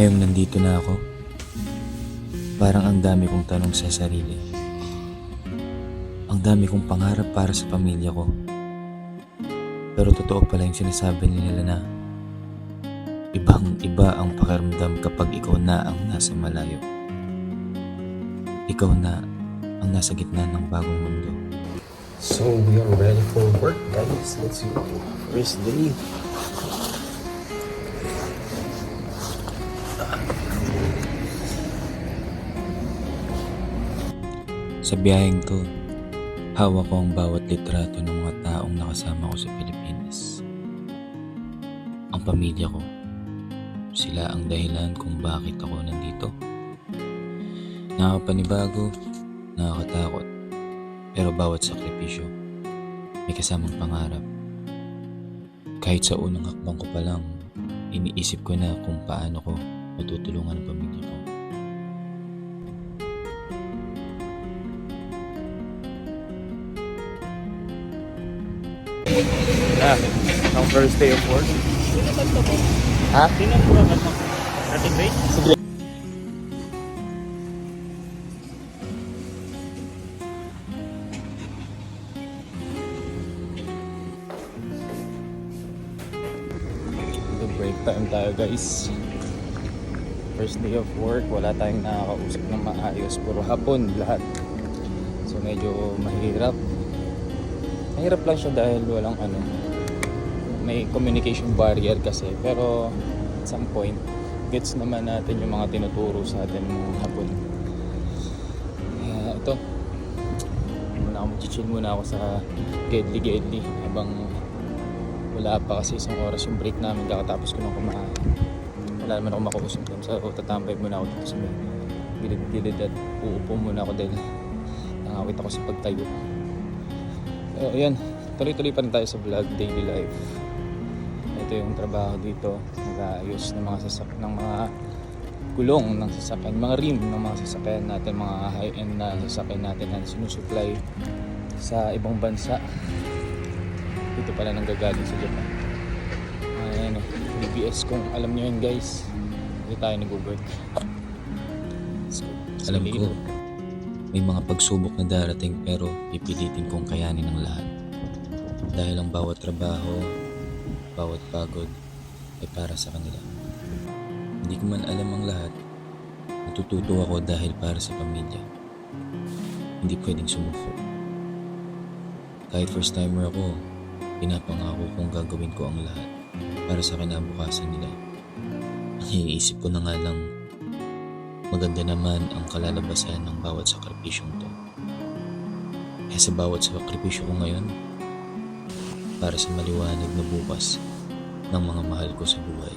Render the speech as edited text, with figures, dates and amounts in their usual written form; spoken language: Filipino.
Ngayong nandito na ako, parang ang dami kong tanong sa sarili. Ang dami kong pangarap para sa pamilya ko. Pero totoo pala yung sinasabi nila na ibang-iba ang pakiramdam kapag ikaw na ang nasa malayo. Ikaw na ang nasa gitna ng bagong mundo. So we are ready for work, guys. Let's go. First day. Sa biyaheng to, hawak ko ang bawat litrato ng mga taong nakasama ko sa Pilipinas. Ang pamilya ko, sila ang dahilan kung bakit ako nandito. Nakakapanibago, nakakatakot, pero bawat sakripisyo, may kasamang pangarap. Kahit sa unang hakbang ko pa lang, iniisip ko na kung paano ko matutulungan ang pamilya ko. Ang first day of work. Ha? Tingnan mo naman ng ating rate. Sige. Break time tayo, guys. First day of work, wala tayong nakakausap ng maayos, puro hapon lahat. So medyo mahirap. Mahirap lang siya dahil walang may communication barrier kasi, pero at some point gets naman natin yung mga tinuturo sa atin ng hapon. Kaya ito, chill muna ako sa Gedli habang wala pa kasi isang oras yung break namin, kakatapos ko nang kumain. Wala naman ako makausap doon, so tatambay muna ako dito sa may gilid at uupo muna ako dahil nangawit ako sa pagtayo. So ayan, tuloy-tuloy pa rin tayo sa vlog, daily life. Ito yung trabaho dito, nag-aayos ng mga gulong ng sasakyan, mga rim ng mga sasakyan natin, mga high-end na sasakyan natin na sinusupply sa ibang bansa. Dito pala nanggagaling sa Japan. BBS, kung alam nyo yun, guys. Dito tayo nag-work. Alam ko, may mga pagsubok na darating pero pipilitin kong kayanin ang lahat. Dahil ang bawat trabaho, bawat pagod ay para sa kanila. Hindi ko man alam ang lahat, natututo ako dahil para sa pamilya. Hindi pwedeng sumuko. Kahit first timer ako, pinapangako kong gagawin ko ang lahat para sa kinabukasan nila. Iniisip ko na nga lang, maganda naman ang kalalabasan ng bawat sakripisyong to. Kaya sa bawat sakripisyo ko ngayon, para sa maliwanag na bukas ng mga mahal ko sa buhay.